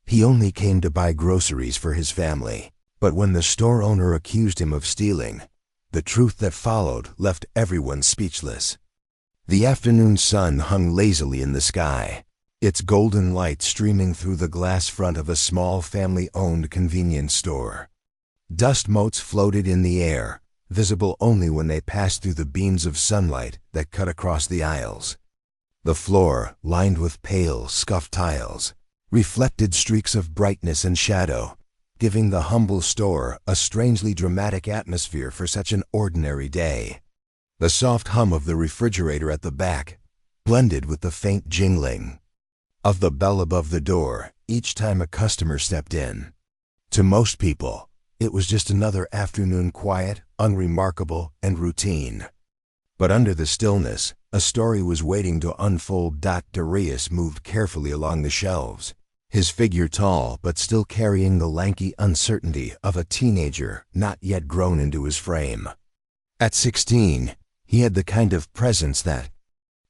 He only came to buy groceries for his family. But when the store owner accused him of stealing, the truth that followed left everyone speechless. The afternoon sun hung lazily in the sky, its golden light streaming through the glass front of a small family-owned convenience store. Dust motes floated in the air, visible only when they passed through the beams of sunlight that cut across the aisles. The floor, lined with pale, scuffed tiles, reflected streaks of brightness and shadow, giving the humble store a strangely dramatic atmosphere for such an ordinary day. The soft hum of the refrigerator at the back blended with the faint jingling of the bell above the door each time a customer stepped in. To most people, it was just another afternoon, quiet, unremarkable, and routine. But under the stillness, a story was waiting to unfold. Darius moved carefully along the shelves, his figure tall but still carrying the lanky uncertainty of a teenager not yet grown into his frame. At 16, he had the kind of presence that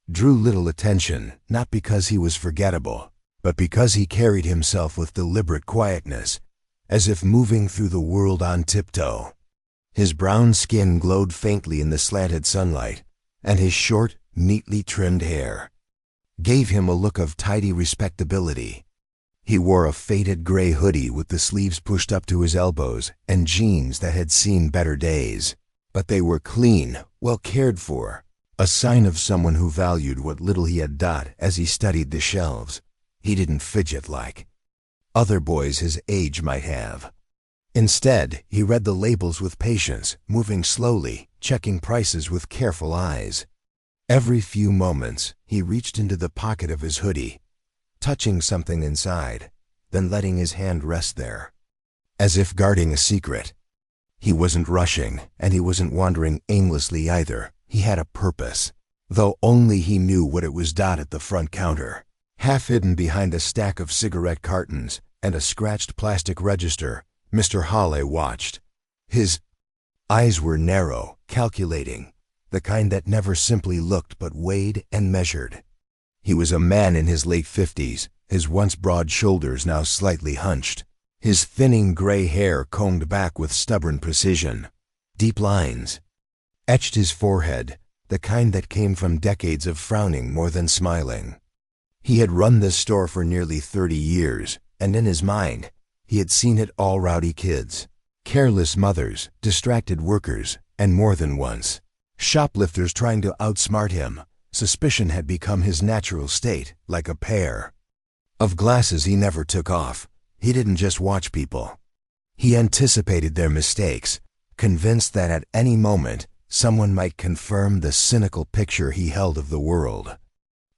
drew little attention, not because he was forgettable, but because he carried himself with deliberate quietness, as if moving through the world on tiptoe. His brown skin glowed faintly in the slanted sunlight, and his short, neatly trimmed hair gave him a look of tidy respectability. He wore a faded gray hoodie with the sleeves pushed up to his elbows and jeans that had seen better days, but they were clean, well cared for, a sign of someone who valued what little he had. As he studied the shelves, he didn't fidget like other boys his age might have. Instead, he read the labels with patience, moving slowly, checking prices with careful eyes. Every few moments, he reached into the pocket of his hoodie, touching something inside, then letting his hand rest there, as if guarding a secret. He wasn't rushing, and he wasn't wandering aimlessly either. He had a purpose, though only he knew what it was. At the front counter, half hidden behind a stack of cigarette cartons and a scratched plastic register, Mr. Hawley watched. His eyes were narrow, calculating, the kind that never simply looked but weighed and measured. He was a man in his late 50s, his once broad shoulders now slightly hunched, his thinning gray hair combed back with stubborn precision. Deep lines etched his forehead, the kind that came from decades of frowning more than smiling. He had run this store for nearly 30 years, and in his mind, he had seen it all: rowdy kids, careless mothers, distracted workers, and more than once, shoplifters trying to outsmart him. Suspicion had become his natural state, like a pair of glasses he never took off. He didn't just watch people. He anticipated their mistakes, convinced that at any moment, someone might confirm the cynical picture he held of the world.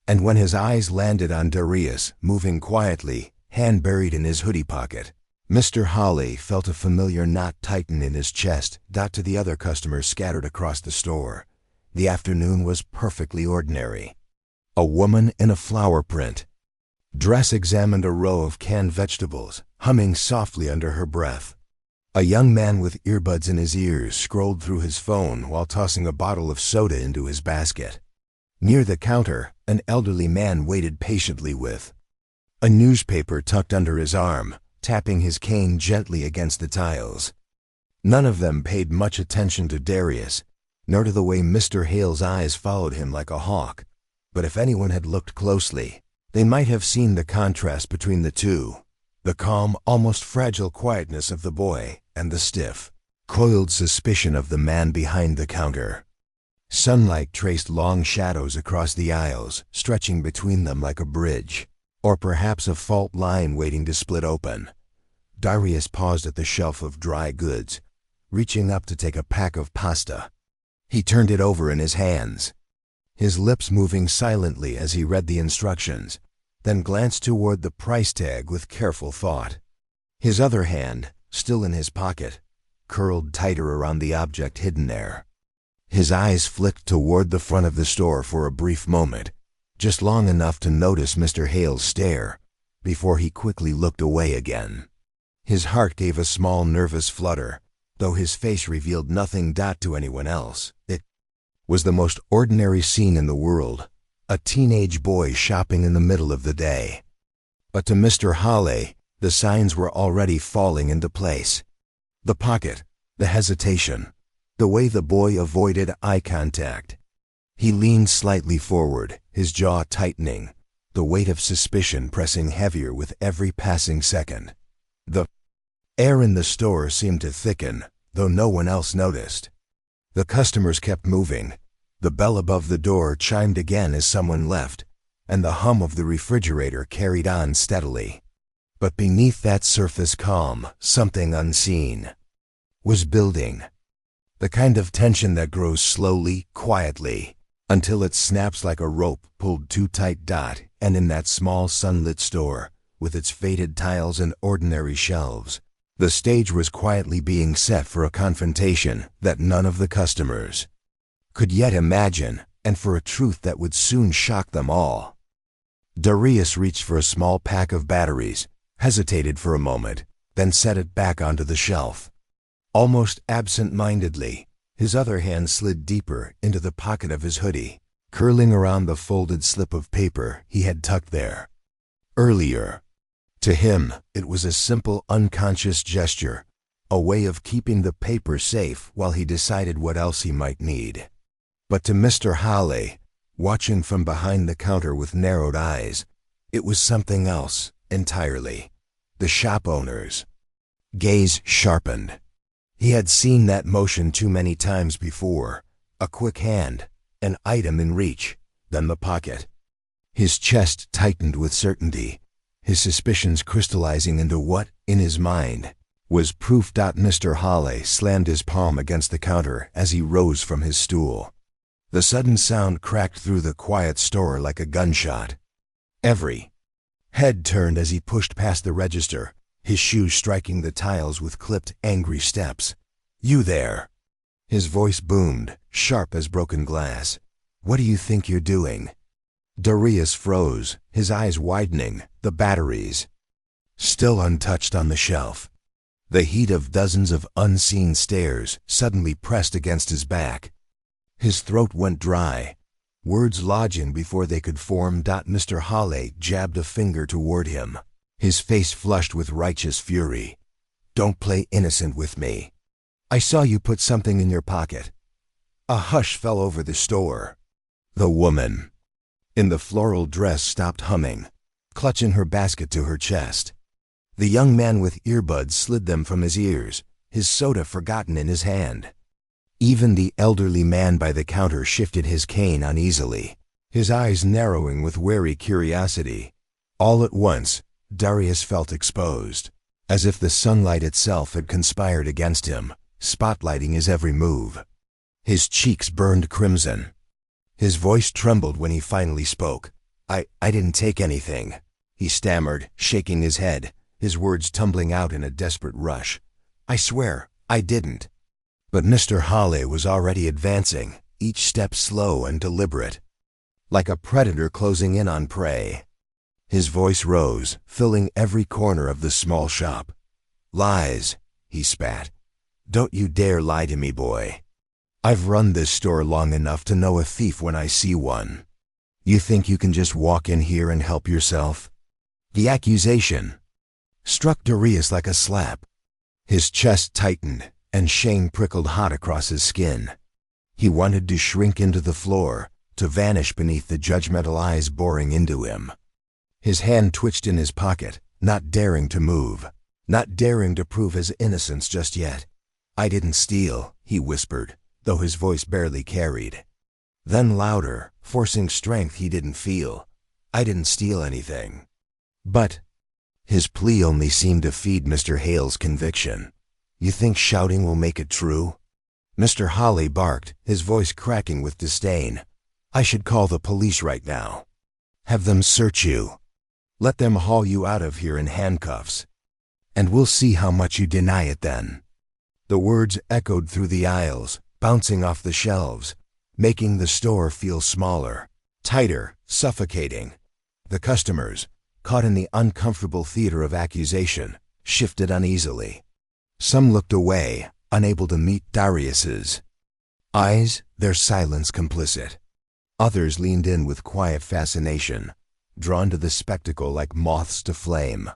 And when his eyes landed on Darius, moving quietly, hand buried in his hoodie pocket, Mr. Hawley felt a familiar knot tighten in his chest. To the other customers scattered across the store, the afternoon was perfectly ordinary. A woman in a flower print dress examined a row of canned vegetables, humming softly under her breath. A young man with earbuds in his ears scrolled through his phone while tossing a bottle of soda into his basket. Near the counter, an elderly man waited patiently with a newspaper tucked under his arm, tapping his cane gently against the tiles. None of them paid much attention to Darius, nor to the way Mr. Hale's eyes followed him like a hawk. But if anyone had looked closely, they might have seen the contrast between the two: the calm, almost fragile quietness of the boy, and the stiff, coiled suspicion of the man behind the counter. Sunlight traced long shadows across the aisles, stretching between them like a bridge, or perhaps a fault line waiting to split open. Darius paused at the shelf of dry goods, reaching up to take a pack of pasta. He turned it over in his hands, his lips moving silently as he read the instructions, then glanced toward the price tag with careful thought. His other hand, still in his pocket, curled tighter around the object hidden there. His eyes flicked toward the front of the store for a brief moment, just long enough to notice Mr. Hale's stare, before he quickly looked away again. His heart gave a small nervous flutter, though his face revealed nothing. To anyone else, it was the most ordinary scene in the world: a teenage boy shopping in the middle of the day. But to Mr. Hawley, The signs were already falling into place. The pocket, the hesitation, the way the boy avoided eye contact. He leaned slightly forward, his jaw tightening, the weight of suspicion pressing heavier with every passing second. The air in the store seemed to thicken, though no one else noticed. The customers kept moving. The bell above the door chimed again as someone left, and the hum of the refrigerator carried on steadily. But beneath that surface calm, something unseen was building. The kind of tension that grows slowly, quietly, until it snaps like a rope pulled too tight. And in that small sunlit store, with its faded tiles and ordinary shelves, the stage was quietly being set for a confrontation that none of the customers could yet imagine, and for a truth that would soon shock them all. Darius reached for a small pack of batteries, hesitated for a moment, then set it back onto the shelf. Almost absent-mindedly, his other hand slid deeper into the pocket of his hoodie, curling around the folded slip of paper he had tucked there earlier. To him, it was a simple, unconscious gesture, a way of keeping the paper safe while he decided what else he might need. But to Mr. Hawley, watching from behind the counter with narrowed eyes, it was something else entirely. The shop owner's gaze sharpened. He had seen that motion too many times before. A quick hand, an item in reach, then the pocket. His chest tightened with certainty, his suspicions crystallizing into what, in his mind, was proof. Mr. Hawley slammed his palm against the counter as he rose from his stool. The sudden sound cracked through the quiet store like a gunshot. Every head turned as he pushed past the register, his shoes striking the tiles with clipped, angry steps. "You there!" His voice boomed, sharp as broken glass. "What do you think you're doing?" Darius froze, his eyes widening, the batteries still untouched on the shelf. The heat of dozens of unseen stares suddenly pressed against his back. His throat went dry, words lodging before they could form. Mr. Hawley jabbed a finger toward him, his face flushed with righteous fury. "Don't play innocent with me. I saw you put something in your pocket." A hush fell over the store. The woman in the floral dress stopped humming, clutching her basket to her chest. The young man with earbuds slid them from his ears, his soda forgotten in his hand. Even the elderly man by the counter shifted his cane uneasily, his eyes narrowing with wary curiosity. All at once, Darius felt exposed, as if the sunlight itself had conspired against him, spotlighting his every move. His cheeks burned crimson. His voice trembled when he finally spoke. I didn't take anything," he stammered, shaking his head, his words tumbling out in a desperate rush. "I swear, I didn't." But Mr. Hawley was already advancing, each step slow and deliberate, like a predator closing in on prey. His voice rose, filling every corner of the small shop. "Lies," he spat. "Don't you dare lie to me, boy. I've run this store long enough to know a thief when I see one. You think you can just walk in here and help yourself?" The accusation struck Darius like a slap. His chest tightened, and shame prickled hot across his skin. He wanted to shrink into the floor, to vanish beneath the judgmental eyes boring into him. His hand twitched in his pocket, not daring to move, not daring to prove his innocence just yet. "I didn't steal," he whispered, though his voice barely carried. Then louder, forcing strength he didn't feel. "I didn't steal anything." But his plea only seemed to feed Mr. Hale's conviction. "You think shouting will make it true?" Mr. Hawley barked, his voice cracking with disdain. "I should call the police right now. Have them search you. Let them haul you out of here in handcuffs. And we'll see how much you deny it then." The words echoed through the aisles, bouncing off the shelves, making the store feel smaller, tighter, suffocating. The customers, caught in the uncomfortable theater of accusation, shifted uneasily. Some looked away, unable to meet Darius's eyes, their silence complicit. Others leaned in with quiet fascination, drawn to the spectacle like moths to flame.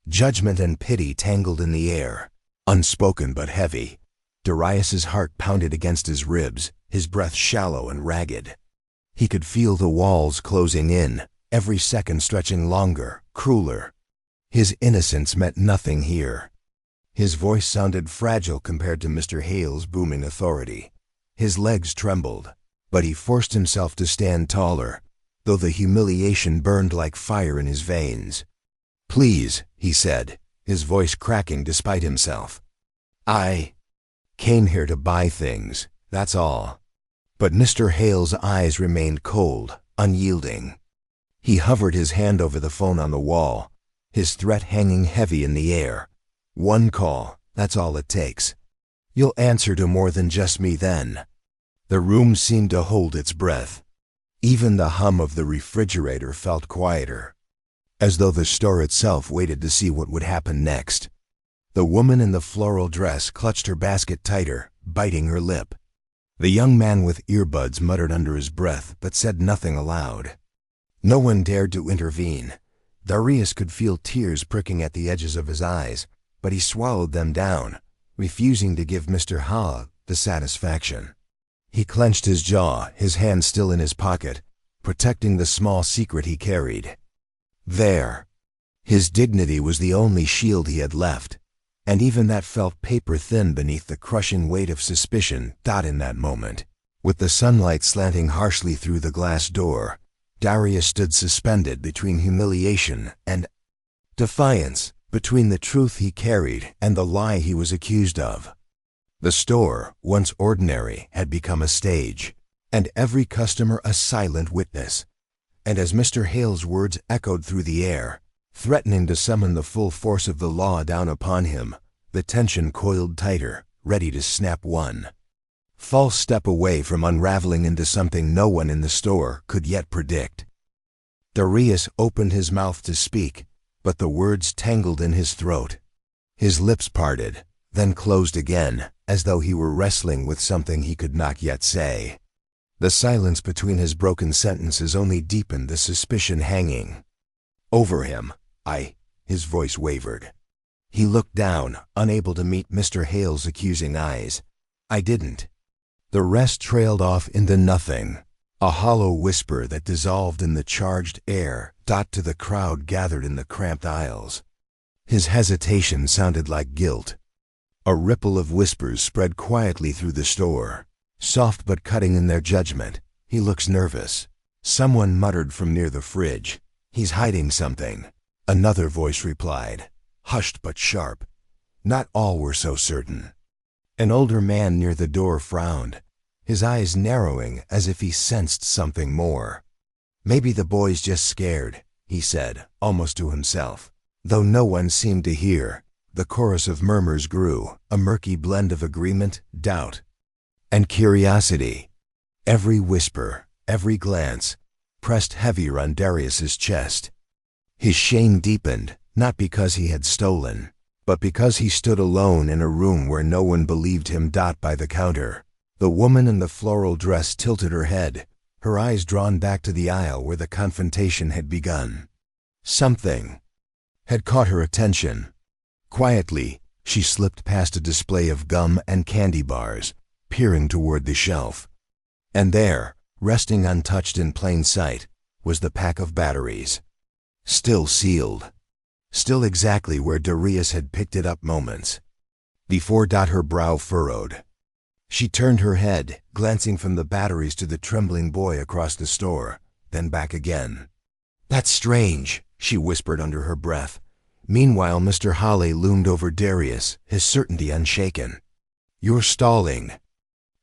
Judgment and pity tangled in the air, unspoken but heavy. Darius's heart pounded against his ribs, his breath shallow and ragged. He could feel the walls closing in, every second stretching longer, crueler. His innocence meant nothing here. His voice sounded fragile compared to Mr. Hale's booming authority. His legs trembled, but he forced himself to stand taller, though the humiliation burned like fire in his veins. "Please," he said, his voice cracking despite himself. "I came here to buy things, that's all." But Mr. Hale's eyes remained cold, unyielding. He hovered his hand over the phone on the wall, his threat hanging heavy in the air. "One call, that's all it takes. You'll answer to more than just me then." The room seemed to hold its breath. Even the hum of the refrigerator felt quieter, as though the store itself waited to see what would happen next. The woman in the floral dress clutched her basket tighter, biting her lip. The young man with earbuds muttered under his breath but said nothing aloud. No one dared to intervene. Darius could feel tears pricking at the edges of his eyes, but he swallowed them down, refusing to give Mr. Hale the satisfaction. He clenched his jaw, his hand still in his pocket, protecting the small secret he carried. There. His dignity was the only shield he had left, and even that felt paper-thin beneath the crushing weight of suspicion. In that moment, with the sunlight slanting harshly through the glass door, Darius stood suspended between humiliation and defiance, between the truth he carried and the lie he was accused of. The store, once ordinary, had become a stage, and every customer a silent witness. And as Mr. Hale's words echoed through the air, threatening to summon the full force of the law down upon him, the tension coiled tighter, ready to snap one false step away from unraveling into something no one in the store could yet predict. Darius opened his mouth to speak, but the words tangled in his throat. His lips parted, then closed again, as though he were wrestling with something he could not yet say. The silence between his broken sentences only deepened the suspicion hanging over him. His voice wavered. He looked down, unable to meet Mr. Hale's accusing eyes. "I didn't." The rest trailed off into nothing, a hollow whisper that dissolved in the charged air. To the crowd gathered in the cramped aisles. His hesitation sounded like guilt. A ripple of whispers spread quietly through the store, soft but cutting in their judgment. "He looks nervous." Someone muttered from near the fridge. "He's hiding something." Another voice replied, hushed but sharp. Not all were so certain. An older man near the door frowned, his eyes narrowing as if he sensed something more. "Maybe the boy's just scared," he said, almost to himself. Though no one seemed to hear, the chorus of murmurs grew, a murky blend of agreement, doubt, and curiosity. Every whisper, every glance, pressed heavier on Darius's chest. His shame deepened, not because he had stolen, but because he stood alone in a room where no one believed him. By the counter, the woman in the floral dress tilted her head, her eyes drawn back to the aisle where the confrontation had begun. Something had caught her attention. Quietly, she slipped past a display of gum and candy bars, peering toward the shelf. And there, resting untouched in plain sight, was the pack of batteries. Still sealed. Still exactly where Darius had picked it up moments before. Her brow furrowed. She turned her head, glancing from the batteries to the trembling boy across the store, then back again. "That's strange," she whispered under her breath. Meanwhile, Mr. Hale loomed over Darius, his certainty unshaken. "You're stalling,"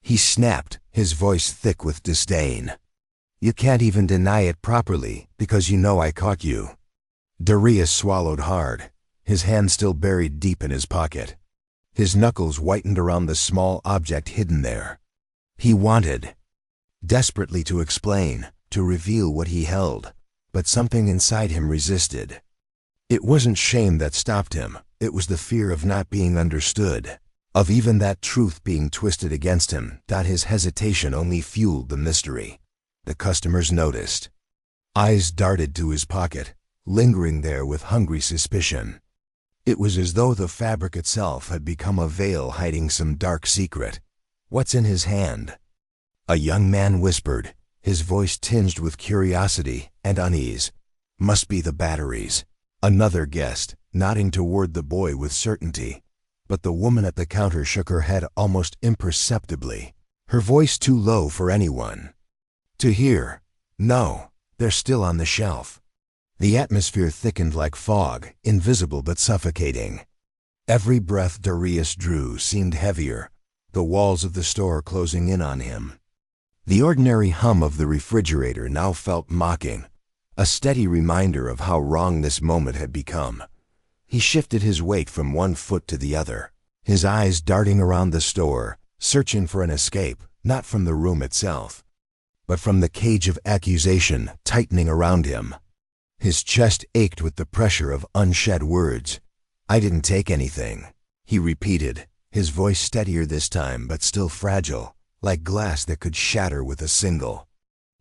he snapped, his voice thick with disdain. "You can't even deny it properly, because you know I caught you." Darius swallowed hard, his hand still buried deep in his pocket. His knuckles whitened around the small object hidden there. He wanted desperately to explain, to reveal what he held, but something inside him resisted. It wasn't shame that stopped him, it was the fear of not being understood, of even that truth being twisted against him. His hesitation only fueled the mystery. The customers noticed. Eyes darted to his pocket, lingering there with hungry suspicion. It was as though the fabric itself had become a veil hiding some dark secret. "What's in his hand?" A young man whispered, his voice tinged with curiosity and unease. "Must be the batteries." Another guessed, nodding toward the boy with certainty. But the woman at the counter shook her head almost imperceptibly, her voice too low for anyone to hear. "No, they're still on the shelf." The atmosphere thickened like fog, invisible but suffocating. Every breath Darius drew seemed heavier, the walls of the store closing in on him. The ordinary hum of the refrigerator now felt mocking, a steady reminder of how wrong this moment had become. He shifted his weight from one foot to the other, his eyes darting around the store, searching for an escape, not from the room itself, but from the cage of accusation tightening around him. His chest ached with the pressure of unshed words. "I didn't take anything," he repeated, his voice steadier this time but still fragile, like glass that could shatter with a single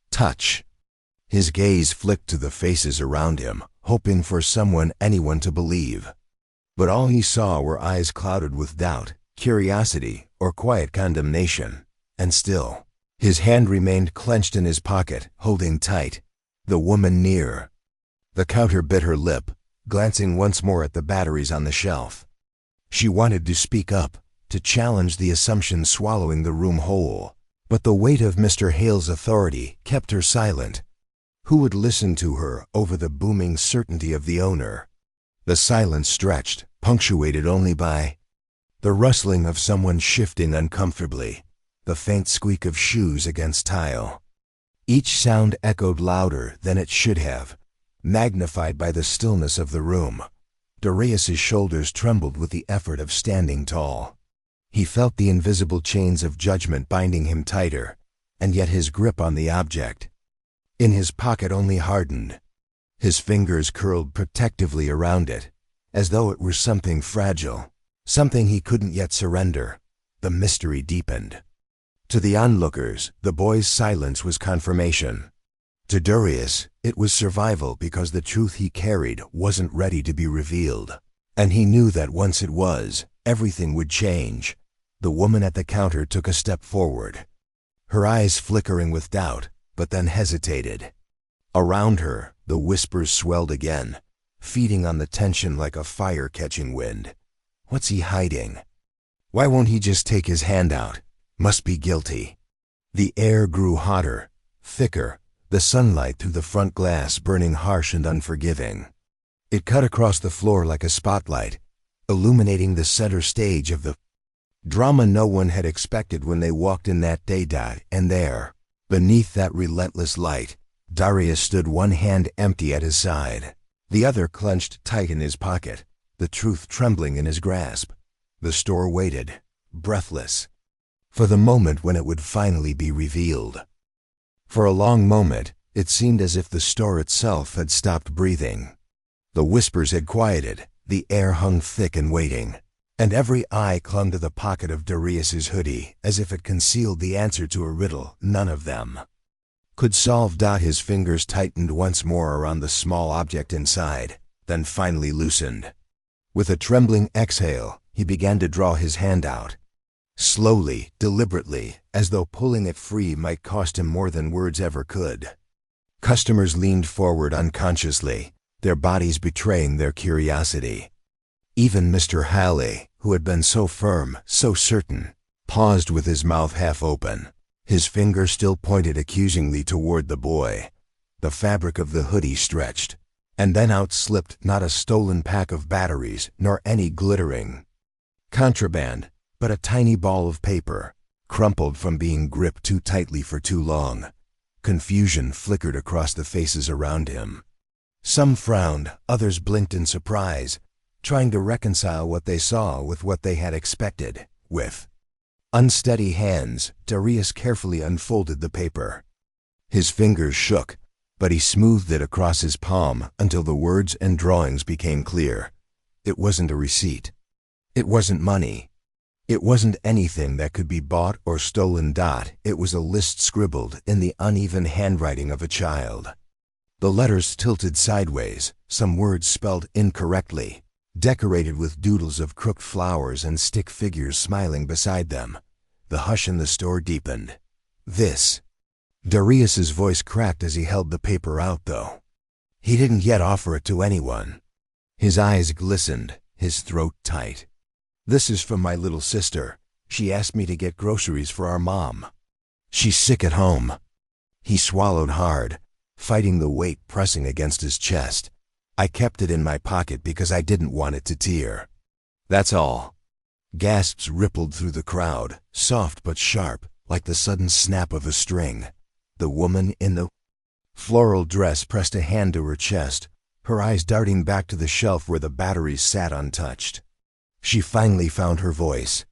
touch. His gaze flicked to the faces around him, hoping for anyone to believe. But all he saw were eyes clouded with doubt, curiosity, or quiet condemnation. And still, his hand remained clenched in his pocket, holding tight. The woman near the counter bit her lip, glancing once more at the batteries on the shelf. She wanted to speak up, to challenge the assumption swallowing the room whole. But the weight of Mr. Hale's authority kept her silent. Who would listen to her over the booming certainty of the owner? The silence stretched, punctuated only by the rustling of someone shifting uncomfortably, the faint squeak of shoes against tile. Each sound echoed louder than it should have, magnified by the stillness of the room. Darius's shoulders trembled with the effort of standing tall. He felt the invisible chains of judgment binding him tighter, and yet his grip on the object in his pocket only hardened. His fingers curled protectively around it, as though it were something fragile, something he couldn't yet surrender. The mystery deepened. To the onlookers, the boy's silence was confirmation. To Darius, it was survival because the truth he carried wasn't ready to be revealed. And he knew that once it was, everything would change. The woman at the counter took a step forward, her eyes flickering with doubt, but then hesitated. Around her, the whispers swelled again, feeding on the tension like a fire catching wind. What's he hiding? Why won't he just take his hand out? Must be guilty. The air grew hotter, thicker, the sunlight through the front glass burning harsh and unforgiving. It cut across the floor like a spotlight, illuminating the center stage of the drama no one had expected when they walked in that day. And there, beneath that relentless light, Darius stood, one hand empty at his side, the other clenched tight in his pocket, the truth trembling in his grasp. The store waited, breathless, for the moment when it would finally be revealed. For a long moment, it seemed as if the store itself had stopped breathing. The whispers had quieted, the air hung thick and waiting, and every eye clung to the pocket of Darius's hoodie as if it concealed the answer to a riddle none of them could solve. His fingers tightened once more around the small object inside, then finally loosened. With a trembling exhale, he began to draw his hand out. Slowly, deliberately, as though pulling it free might cost him more than words ever could. Customers leaned forward unconsciously, their bodies betraying their curiosity. Even Mr. Hale, who had been so firm, so certain, paused with his mouth half open, his finger still pointed accusingly toward the boy. The fabric of the hoodie stretched, and then out slipped not a stolen pack of batteries, nor any glittering contraband, but a tiny ball of paper, crumpled from being gripped too tightly for too long. Confusion flickered across the faces around him. Some frowned, others blinked in surprise, trying to reconcile what they saw with what they had expected. With unsteady hands, Darius carefully unfolded the paper. His fingers shook, but he smoothed it across his palm until the words and drawings became clear. It wasn't a receipt. It wasn't money. It wasn't anything that could be bought or stolen. It was a list scribbled in the uneven handwriting of a child. The letters tilted sideways, some words spelled incorrectly. decorated with doodles of crooked flowers and stick figures smiling beside them. The hush in the store deepened. This. Darius's voice cracked as he held the paper out, though. He didn't yet offer it to anyone. His eyes glistened, his throat tight. This is from my little sister. She asked me to get groceries for our mom. She's sick at home. He swallowed hard, fighting the weight pressing against his chest. I kept it in my pocket because I didn't want it to tear. That's all. Gasps rippled through the crowd, soft but sharp, like the sudden snap of a string. The woman in the floral dress pressed a hand to her chest, her eyes darting back to the shelf where the batteries sat untouched. She finally found her voice.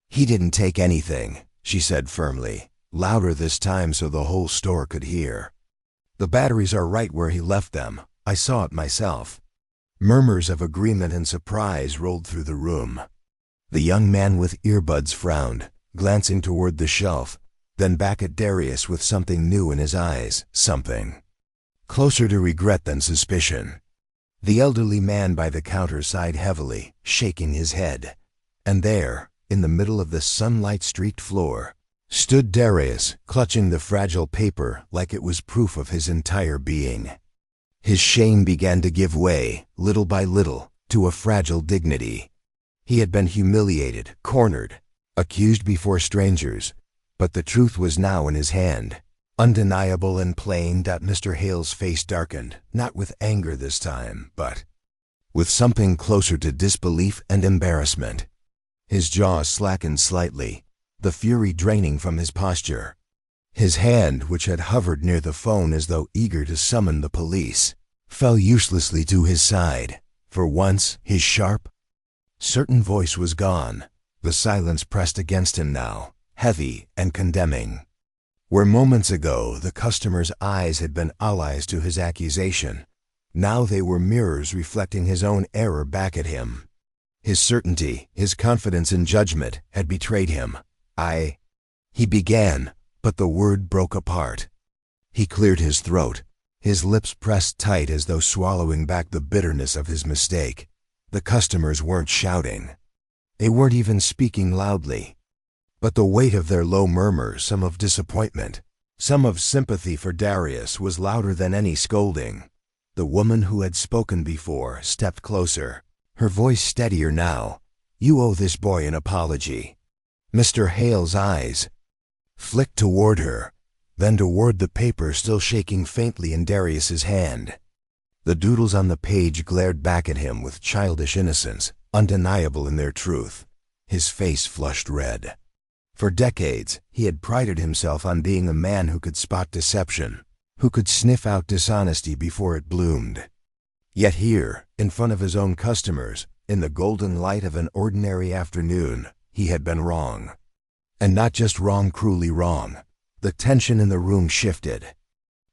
He didn't take anything, she said firmly, louder this time so the whole store could hear. The batteries are right where he left them. I saw it myself. Murmurs of agreement and surprise rolled through the room. The young man with earbuds frowned, glancing toward the shelf, then back at Darius with something new in his eyes, something closer to regret than suspicion. The elderly man by the counter sighed heavily, shaking his head. And there, in the middle of the sunlight-streaked floor, stood Darius, clutching the fragile paper like it was proof of his entire being. His shame began to give way, little by little, to a fragile dignity. He had been humiliated, cornered, accused before strangers, but the truth was now in his hand, undeniable and plain. Mr. Hale's face darkened, not with anger this time, but with something closer to disbelief and embarrassment. His jaw slackened slightly, the fury draining from his posture. His hand, which had hovered near the phone as though eager to summon the police, fell uselessly to his side. For once, his sharp, certain voice was gone. The silence pressed against him now, heavy and condemning. Where moments ago the customer's eyes had been allies to his accusation, now they were mirrors reflecting his own error back at him. His certainty, his confidence in judgment, had betrayed him. He began, but the word broke apart. He cleared his throat, his lips pressed tight as though swallowing back the bitterness of his mistake. The customers weren't shouting. They weren't even speaking loudly. But the weight of their low murmurs, some of disappointment, some of sympathy for Darius, was louder than any scolding. The woman who had spoken before stepped closer, her voice steadier now. You owe this boy an apology. Mr. Hale's eyes flicked toward her, then toward the paper still shaking faintly in Darius's hand. The doodles on the page glared back at him with childish innocence, undeniable in their truth. His face flushed red. For decades, he had prided himself on being a man who could spot deception, who could sniff out dishonesty before it bloomed. Yet here, in front of his own customers, in the golden light of an ordinary afternoon, he had been wrong. And not just wrong, cruelly wrong. The tension in the room shifted.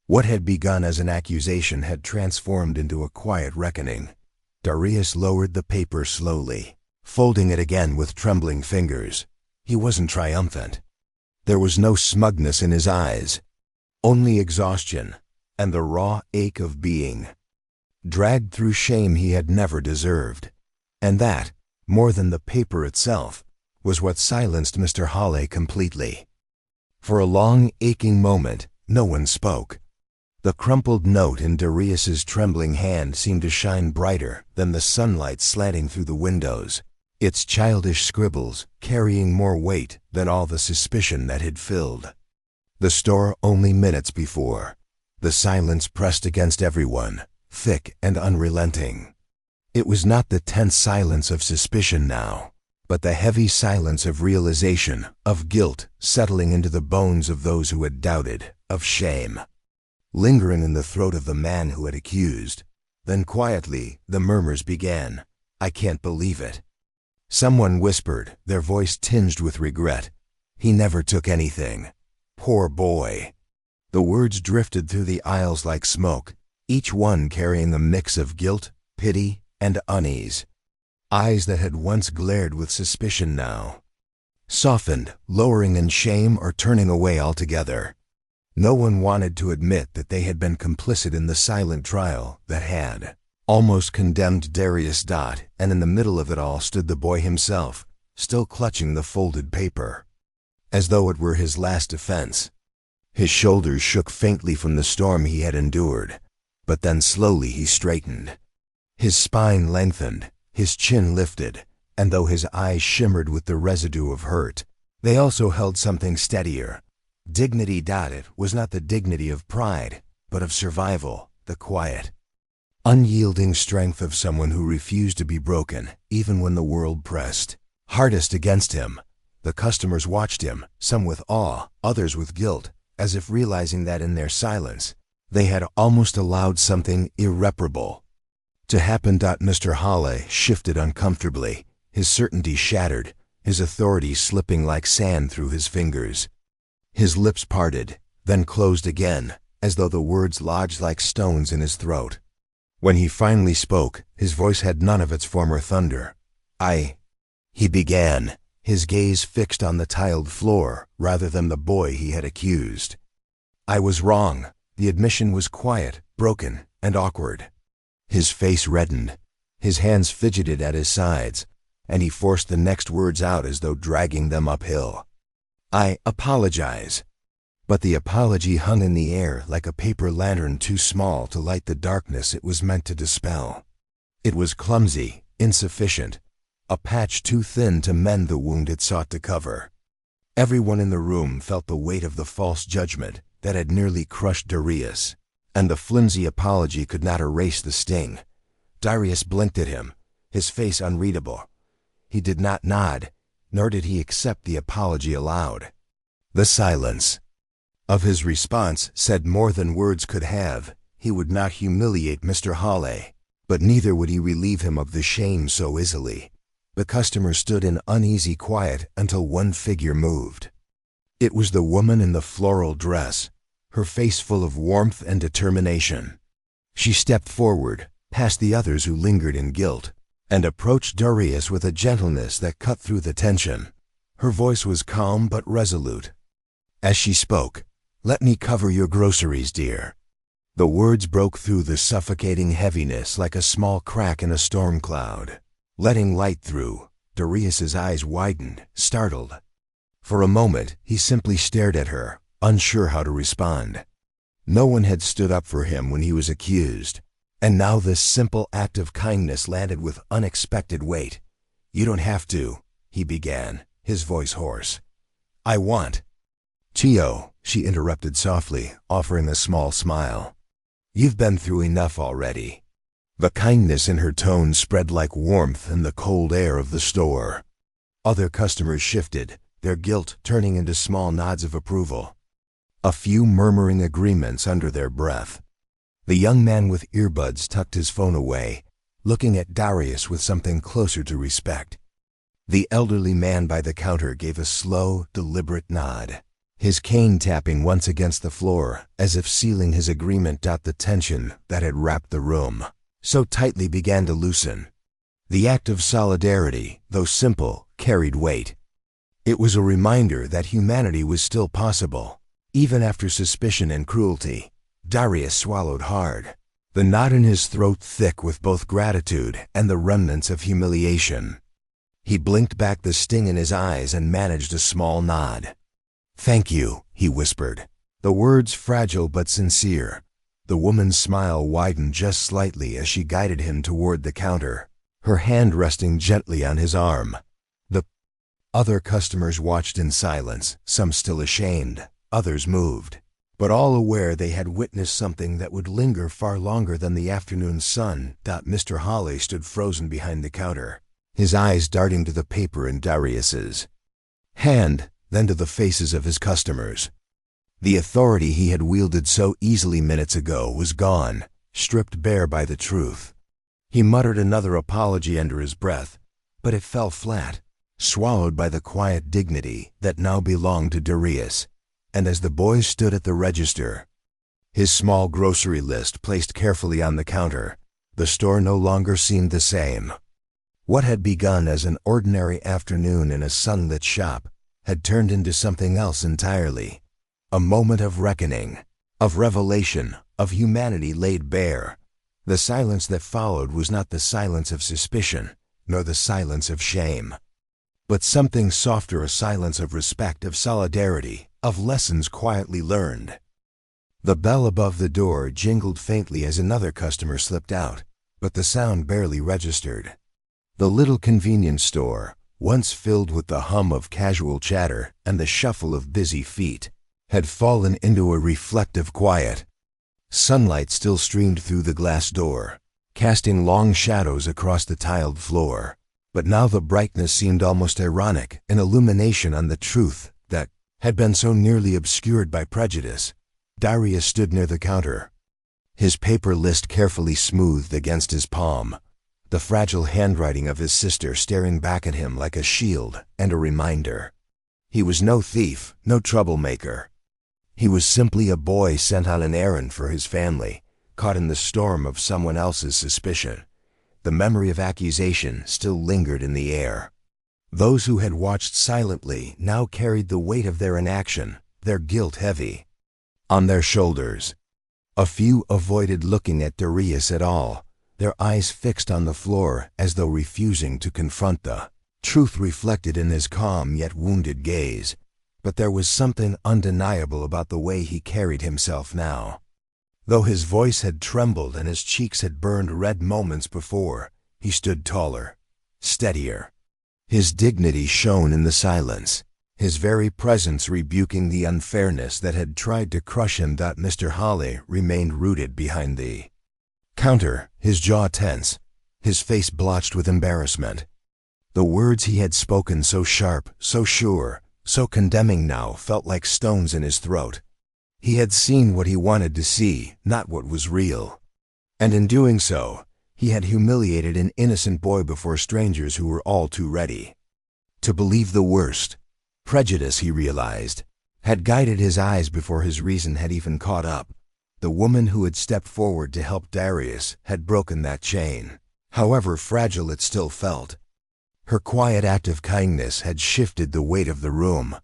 What had begun as an accusation had transformed into a quiet reckoning. Darius lowered the paper slowly, folding it again with trembling fingers. He wasn't triumphant. There was no smugness in his eyes, only exhaustion and the raw ache of being dragged through shame he had never deserved. And that, more than the paper itself, was what silenced Mr. Hale completely. For a long, aching moment, no one spoke. The crumpled note in Darius's trembling hand seemed to shine brighter than the sunlight slanting through the windows, its childish scribbles carrying more weight than all the suspicion that had filled the store only minutes before. The silence pressed against everyone, thick and unrelenting. It was not the tense silence of suspicion now, but the heavy silence of realization, of guilt settling into the bones of those who had doubted, of shame lingering in the throat of the man who had accused. Then quietly, the murmurs began. I can't believe it. Someone whispered, their voice tinged with regret. He never took anything. Poor boy. The words drifted through the aisles like smoke, each one carrying a mix of guilt, pity, and unease. Eyes that had once glared with suspicion now softened, lowering in shame or turning away altogether. No one wanted to admit that they had been complicit in the silent trial that had almost condemned Darius. And in the middle of it all stood the boy himself, still clutching the folded paper, as though it were his last defense. His shoulders shook faintly from the storm he had endured, but then slowly he straightened. His spine lengthened, his chin lifted, and though his eyes shimmered with the residue of hurt, they also held something steadier. Dignity. It was not the dignity of pride, but of survival, the quiet, unyielding strength of someone who refused to be broken, even when the world pressed hardest against him. The customers watched him, some with awe, others with guilt, as if realizing that in their silence, they had almost allowed something irreparable to happen. Mr. Hawley shifted uncomfortably, his certainty shattered, his authority slipping like sand through his fingers. His lips parted, then closed again, as though the words lodged like stones in his throat. When he finally spoke, his voice had none of its former thunder. He began, his gaze fixed on the tiled floor rather than the boy he had accused. I was wrong. The admission was quiet, broken, and awkward. His face reddened, his hands fidgeted at his sides, and he forced the next words out as though dragging them uphill. I apologize. But the apology hung in the air like a paper lantern too small to light the darkness it was meant to dispel. It was clumsy, insufficient, a patch too thin to mend the wound it sought to cover. Everyone in the room felt the weight of the false judgment that had nearly crushed Darius, and the flimsy apology could not erase the sting. Darius blinked at him, his face unreadable. He did not nod, nor did he accept the apology aloud. The silence of his response said more than words could have. He would not humiliate Mr. Hawley, but neither would he relieve him of the shame so easily. The customers stood in uneasy quiet until one figure moved. It was the woman in the floral dress, her face full of warmth and determination. She stepped forward, past the others who lingered in guilt, and approached Darius with a gentleness that cut through the tension. Her voice was calm but resolute. As she spoke, "Let me cover your groceries, dear." The words broke through the suffocating heaviness like a small crack in a storm cloud. Letting light through, Darius's eyes widened, startled. For a moment, he simply stared at her, unsure how to respond. No one had stood up for him when he was accused, and now this simple act of kindness landed with unexpected weight. "You don't have to," he began, his voice hoarse. "I want—" "Tio," she interrupted softly, offering a small smile. "You've been through enough already." The kindness in her tone spread like warmth in the cold air of the store. Other customers shifted, their guilt turning into small nods of approval, a few murmuring agreements under their breath. The young man with earbuds tucked his phone away, looking at Darius with something closer to respect. The elderly man by the counter gave a slow, deliberate nod, his cane tapping once against the floor as if sealing his agreement. The tension that had wrapped the room so tightly began to loosen. The act of solidarity, though simple, carried weight. It was a reminder that humanity was still possible, even after suspicion and cruelty. Darius swallowed hard, the knot in his throat thick with both gratitude and the remnants of humiliation. He blinked back the sting in his eyes and managed a small nod. "Thank you," he whispered, the words fragile but sincere. The woman's smile widened just slightly as she guided him toward the counter, her hand resting gently on his arm. The other customers watched in silence, some still ashamed, others moved, but all aware they had witnessed something that would linger far longer than the afternoon sun. Mr. Hawley stood frozen behind the counter, his eyes darting to the paper in Darius's hand, then to the faces of his customers. The authority he had wielded so easily minutes ago was gone, stripped bare by the truth. He muttered another apology under his breath, but it fell flat, swallowed by the quiet dignity that now belonged to Darius. And as the boy stood at the register, his small grocery list placed carefully on the counter, the store no longer seemed the same. What had begun as an ordinary afternoon in a sunlit shop had turned into something else entirely. A moment of reckoning, of revelation, of humanity laid bare. The silence that followed was not the silence of suspicion, nor the silence of shame, but something softer, a silence of respect, of solidarity, of lessons quietly learned. The bell above the door jingled faintly as another customer slipped out, but the sound barely registered. The little convenience store, once filled with the hum of casual chatter and the shuffle of busy feet, had fallen into a reflective quiet. Sunlight still streamed through the glass door, casting long shadows across the tiled floor, but now the brightness seemed almost ironic, an illumination on the truth that had been so nearly obscured by prejudice. Darius stood near the counter, his paper list carefully smoothed against his palm, the fragile handwriting of his sister staring back at him like a shield and a reminder. He was no thief, no troublemaker. He was simply a boy sent on an errand for his family, caught in the storm of someone else's suspicion. The memory of accusation still lingered in the air. Those who had watched silently now carried the weight of their inaction, their guilt heavy on their shoulders. A few avoided looking at Darius at all, their eyes fixed on the floor as though refusing to confront the truth reflected in his calm yet wounded gaze. But there was something undeniable about the way he carried himself now. Though his voice had trembled and his cheeks had burned red moments before, he stood taller, steadier. His dignity shone in the silence, his very presence rebuking the unfairness that had tried to crush him. Mr. Hawley remained rooted behind the counter, his jaw tense, his face blotched with embarrassment. The words he had spoken, so sharp, so sure, so condemning, now felt like stones in his throat. He had seen what he wanted to see, not what was real. And in doing so, he had humiliated an innocent boy before strangers who were all too ready to believe the worst. Prejudice, he realized, had guided his eyes before his reason had even caught up. The woman who had stepped forward to help Darius had broken that chain, however fragile it still felt. Her quiet act of kindness had shifted the weight of the room,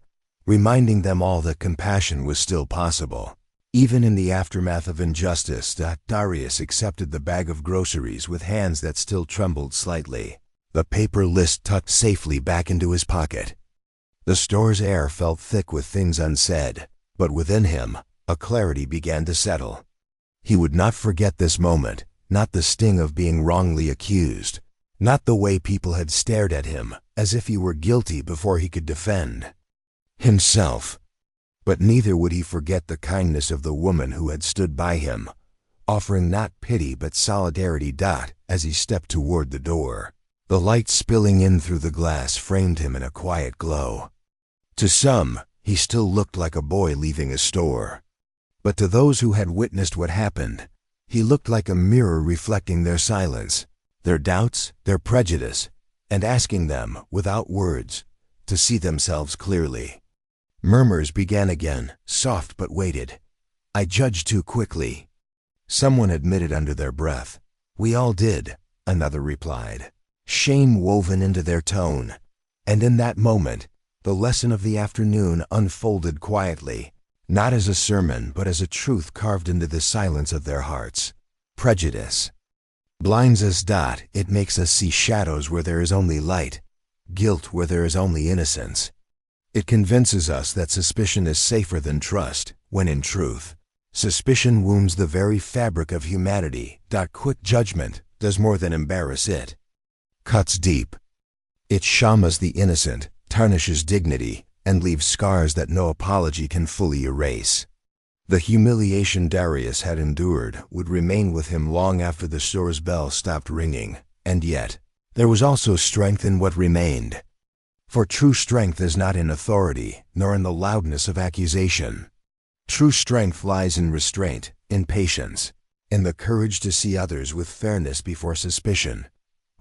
reminding them all that compassion was still possible. Even in the aftermath of injustice, Darius accepted the bag of groceries with hands that still trembled slightly, the paper list tucked safely back into his pocket. The store's air felt thick with things unsaid, but within him, a clarity began to settle. He would not forget this moment, not the sting of being wrongly accused, not the way people had stared at him as if he were guilty before he could defend himself. But neither would he forget the kindness of the woman who had stood by him, offering not pity but solidarity. As he stepped toward the door, the light spilling in through the glass framed him in a quiet glow. To some, he still looked like a boy leaving a store. But to those who had witnessed what happened, he looked like a mirror reflecting their silence, their doubts, their prejudice, and asking them, without words, to see themselves clearly. Murmurs began again, soft but weighted. "I judged too quickly," someone admitted under their breath. "We all did," another replied, shame woven into their tone. And in that moment, the lesson of the afternoon unfolded quietly, not as a sermon but as a truth carved into the silence of their hearts. Prejudice blinds us. It makes us see shadows where there is only light, guilt where there is only innocence. It convinces us that suspicion is safer than trust, when in truth, suspicion wounds the very fabric of humanity. Quick judgment does more than embarrass it. Cuts deep. It shamas the innocent, tarnishes dignity, and leaves scars that no apology can fully erase. The humiliation Darius had endured would remain with him long after the store's bell stopped ringing, and yet, there was also strength in what remained. For true strength is not in authority, nor in the loudness of accusation. True strength lies in restraint, in patience, in the courage to see others with fairness before suspicion,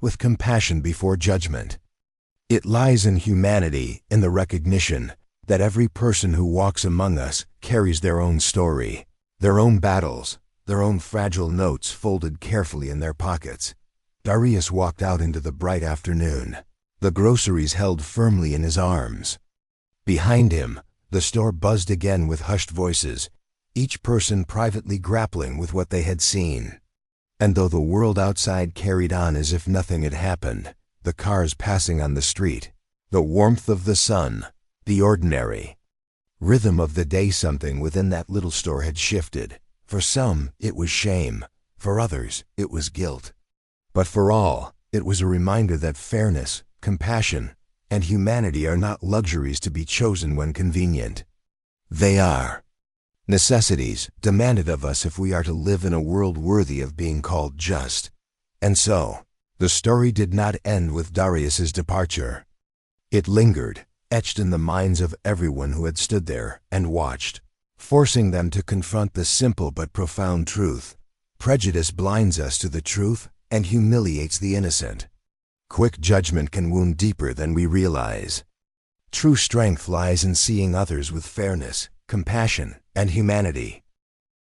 with compassion before judgment. It lies in humanity, in the recognition that every person who walks among us carries their own story, their own battles, their own fragile notes folded carefully in their pockets. Darius walked out into the bright afternoon, the groceries held firmly in his arms. Behind him, the store buzzed again with hushed voices, each person privately grappling with what they had seen. And though the world outside carried on as if nothing had happened, the cars passing on the street, the warmth of the sun, the ordinary rhythm of the day, something within that little store had shifted. For some, it was shame. For others, it was guilt. But for all, it was a reminder that fairness, compassion, and humanity are not luxuries to be chosen when convenient. They are necessities demanded of us if we are to live in a world worthy of being called just. And so, the story did not end with Darius's departure. It lingered, etched in the minds of everyone who had stood there and watched, forcing them to confront the simple but profound truth. Prejudice blinds us to the truth and humiliates the innocent. Quick judgment can wound deeper than we realize. True strength lies in seeing others with fairness, compassion, and humanity.